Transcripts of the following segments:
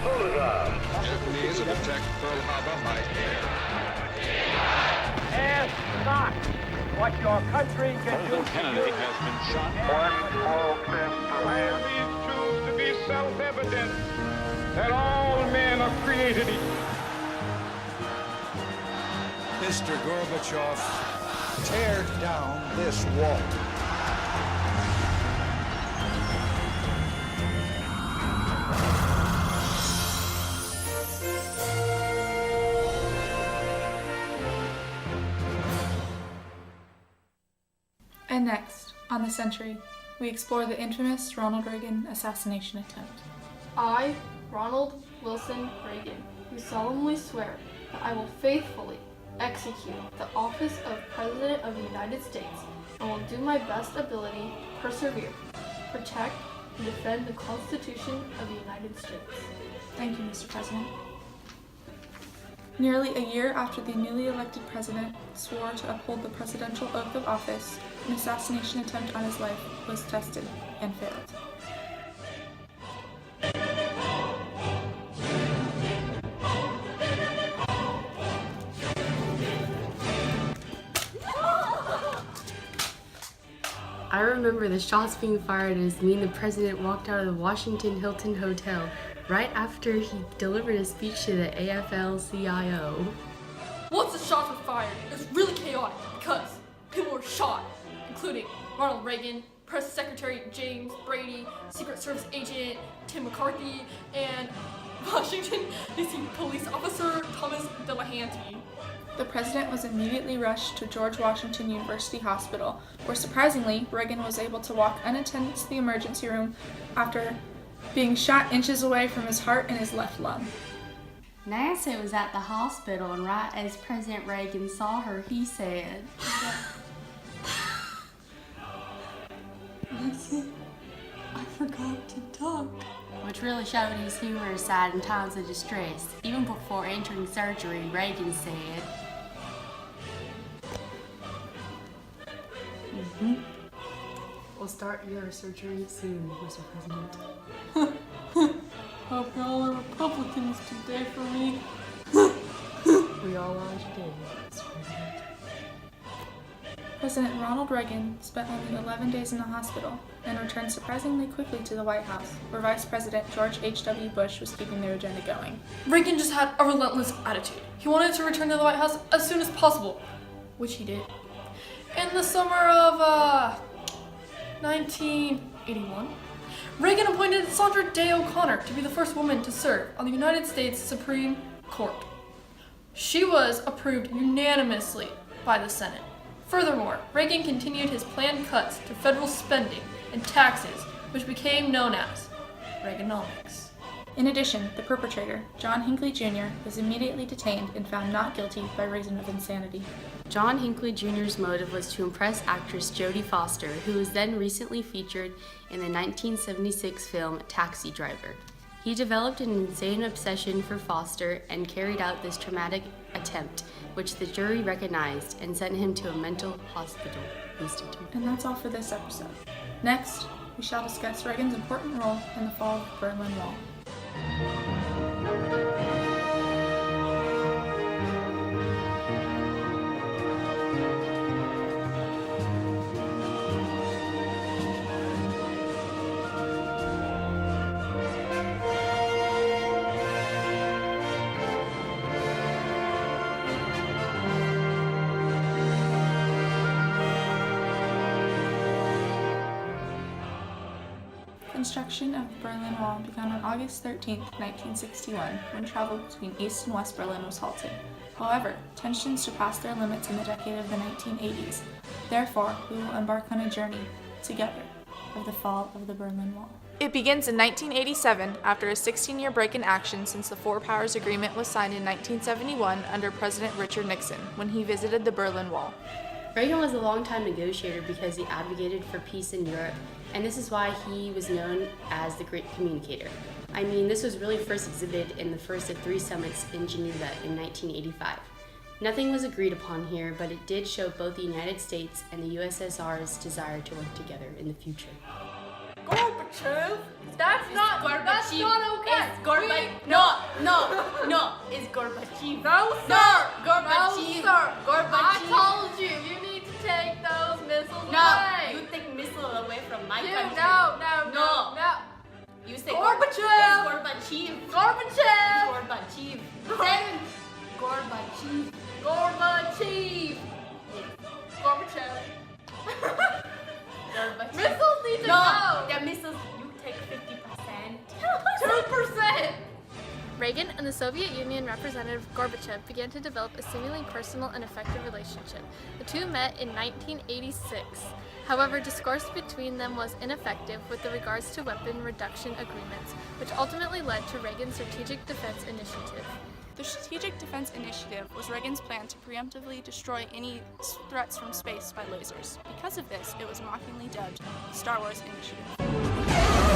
Japanese have attacked Pearl Harbor by air. Ask not what your country can do. President Kennedy has been shot. One small step for man. These truths to be self-evident that all men are created equal. Mr. Gorbachev, tear down this wall. And next, on the Century, we explore the infamous Ronald Reagan assassination attempt. I, Ronald Wilson Reagan, do solemnly swear that I will faithfully execute the office of President of the United States and will do my best ability to persevere, protect, and defend the Constitution of the United States. Thank you, Mr. President. Nearly a year after the newly elected president swore to uphold the presidential oath of office, an assassination attempt on his life was tested and failed. I remember the shots being fired as me and the president walked out of the Washington Hilton Hotel right after he delivered a speech to the AFL-CIO. Once the shots were fired, it was really chaotic because people were shot, including Ronald Reagan, Press Secretary James Brady, Secret Service Agent Tim McCarthy, and Washington, D.C. Police Officer Thomas Delahanty. The president was immediately rushed to George Washington University Hospital, where surprisingly, Reagan was able to walk unattended to the emergency room after being shot inches away from his heart and his left lung. Nancy was at the hospital, and right as President Reagan saw her, he said, "Nancy, I forgot to talk." Which really showed his humorous side in times of distress. Even before entering surgery, Reagan said, "We'll start your surgery soon, Mr. President." Hope y'all are Republicans today for me. We all are today, Mr. President. President Ronald Reagan spent only 11 days in the hospital and returned surprisingly quickly to the White House, where Vice President George H.W. Bush was keeping their agenda going. Reagan just had a relentless attitude. He wanted to return to the White House as soon as possible, which he did. In the summer of 1981, Reagan appointed Sandra Day O'Connor to be the first woman to serve on the United States Supreme Court. She was approved unanimously by the Senate. Furthermore, Reagan continued his planned cuts to federal spending and taxes, which became known as Reaganomics. In addition, the perpetrator, John Hinckley Jr., was immediately detained and found not guilty by reason of insanity. John Hinckley Jr.'s motive was to impress actress Jodie Foster, who was then recently featured in the 1976 film Taxi Driver. He developed an insane obsession for Foster and carried out this traumatic attempt, which the jury recognized and sent him to a mental hospital institute. And that's all for this episode. Next, we shall discuss Reagan's important role in the fall of the Berlin Wall. Construction of the Berlin Wall began on August 13, 1961, when travel between East and West Berlin was halted. However, tensions surpassed their limits in the decade of the 1980s. Therefore, we will embark on a journey, together, of the fall of the Berlin Wall. It begins in 1987, after a 16-year break in action since the Four Powers Agreement was signed in 1971 under President Richard Nixon, when he visited the Berlin Wall. Reagan was a longtime negotiator because he advocated for peace in Europe, and this is why he was known as the Great Communicator. I mean, this was really first exhibited in the first of 3 summits in Geneva in 1985. Nothing was agreed upon here, but it did show both the United States and the USSR's desire to work together in the future. Gorbachev! Gorbachev? That's not okay. No, it's Gorbachev. No, sir. No, No, Gorbachev. sir. Gorbachev. I told you, you need to take those missiles No, away. you take missile away from my You, country. no. You say Gorbachev. Gorbachev. Gorbachev. Gorbachev. Say Gorbachev. Gorbachev. Gorbachev. Gorbachev. Missiles need to No, go. the missiles, you take 50%. 2%. Reagan and the Soviet Union representative Gorbachev began to develop a seemingly personal and effective relationship. The two met in 1986. However, discourse between them was ineffective with regards to weapon reduction agreements, which ultimately led to Reagan's Strategic Defense Initiative. The Strategic Defense Initiative was Reagan's plan to preemptively destroy any threats from space by lasers. Because of this, it was mockingly dubbed the Star Wars Initiative.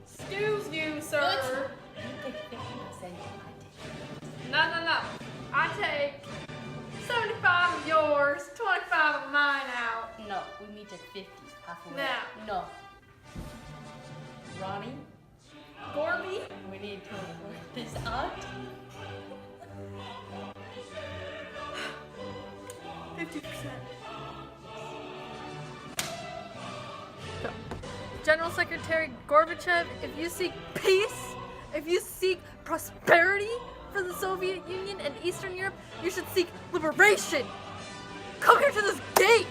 Excuse you, sir. You take 50%. No. I take 75 of yours, 25 of mine out. No, we meet at 50. Halfway. No. No. Ronnie, Gorby? we need to work this out. 50%. General Secretary Gorbachev, if you seek peace, if you seek prosperity for the Soviet Union and Eastern Europe, you should seek liberation. Come here to this gate.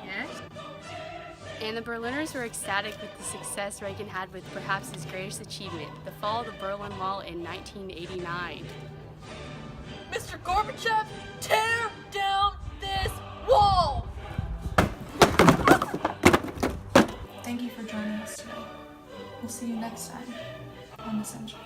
Yes? And the Berliners were ecstatic with the success Reagan had with perhaps his greatest achievement, the fall of the Berlin Wall in 1989. Mr. Gorbachev, tear down this wall. Thank you for joining us today. We'll see you next time on The Century.